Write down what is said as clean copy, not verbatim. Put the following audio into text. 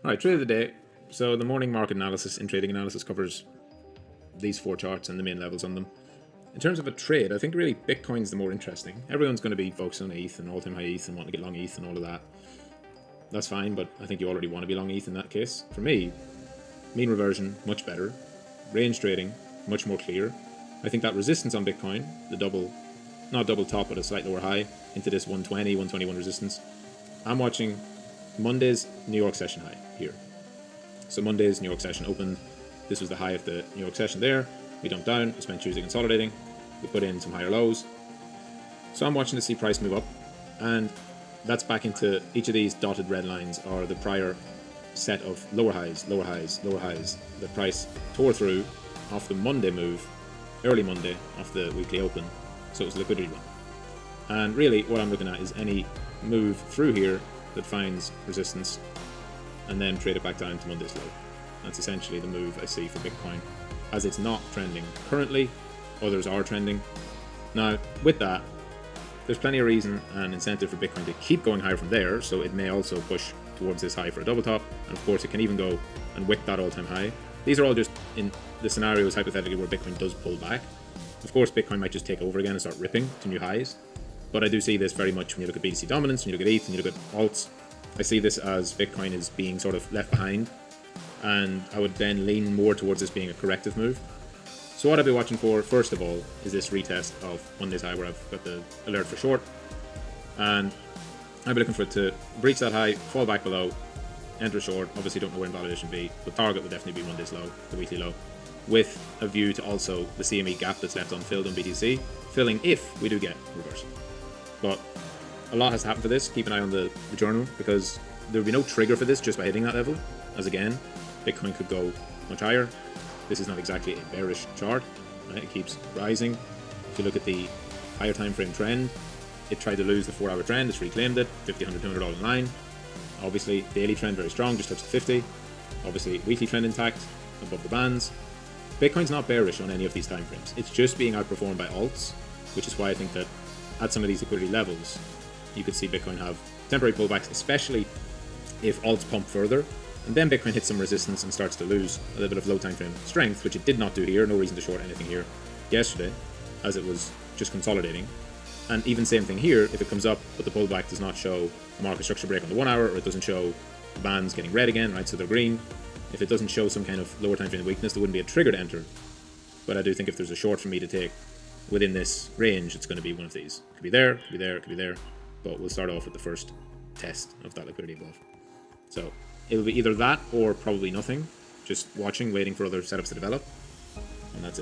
Alright, trade of the day. So the morning market analysis in trading analysis covers these 4 charts and the main levels on them. In terms of a trade, I think really Bitcoin's the more interesting. Everyone's going to be focused on ETH and all-time high ETH and wanting to get long ETH and all of that. That's fine, but I think you already want to be long ETH in that case. For me, mean reversion, much better. Range trading, much more clear. I think that resistance on Bitcoin, the not double top, but a slight lower high, into this 120, 121 resistance. I'm watching Monday's New York session high here. So Monday's New York session opened. This was the high of the New York session there. We dumped down, we spent Tuesday consolidating. We put in some higher lows. So I'm watching to see price move up. And that's back into each of these dotted red lines are the prior set of lower highs, lower highs, lower highs. The price tore through off the Monday move, early Monday, off the weekly open. So it was a liquidity run. And really what I'm looking at is any move through here that finds resistance and then trade it back down to Monday's low. That's essentially the move I see for Bitcoin. As it's not trending currently, others are trending. Now, with that, there's plenty of reason and incentive for Bitcoin to keep going higher from there, so it may also push towards this high for a double top, and of course it can even go and wick that all-time high. These are all just in the scenarios hypothetically where Bitcoin does pull back. Of course, Bitcoin might just take over again and start ripping to new highs, but I do see this very much when you look at BTC dominance, when you look at ETH, when you look at alts. I see this as Bitcoin is being sort of left behind, and I would then lean more towards this being a corrective move. So what I'll be watching for, first of all, is this retest of Monday's high where I've got the alert for short, and I'll be looking for it to breach that high, fall back below, enter short. Obviously don't know where invalidation will be, but target would definitely be Monday's low, the weekly low, with a view to also the CME gap that's left unfilled on BTC, filling if we do get reversal. But a lot has to happen for this. Keep an eye on the journal, because there will be no trigger for this just by hitting that level, as again, Bitcoin could go much higher. This is not exactly a bearish chart, right? It keeps rising. If you look at the higher time frame trend, it tried to lose the 4-hour trend, it's reclaimed it, 50, 100, $200 line. Obviously, daily trend very strong, just touched the 50. Obviously, weekly trend intact, above the bands. Bitcoin's not bearish on any of these time frames. It's just being outperformed by alts, which is why I think that at some of these liquidity levels, you could see Bitcoin have temporary pullbacks, especially if alts pump further. And then Bitcoin hits some resistance and starts to lose a little bit of low time frame strength, which it did not do here. No reason to short anything here yesterday, as it was just consolidating. And even same thing here, if it comes up, but the pullback does not show a market structure break on the 1 hour, or it doesn't show the bands getting red again, right? So they're green. If it doesn't show some kind of lower time frame weakness, there wouldn't be a trigger to enter. But I do think if there's a short for me to take within this range, it's going to be one of these. It could be there, it could be there, it could be there. But we'll start off with the first test of that liquidity above. So it'll be either that or probably nothing. Just watching, waiting for other setups to develop. And that's it.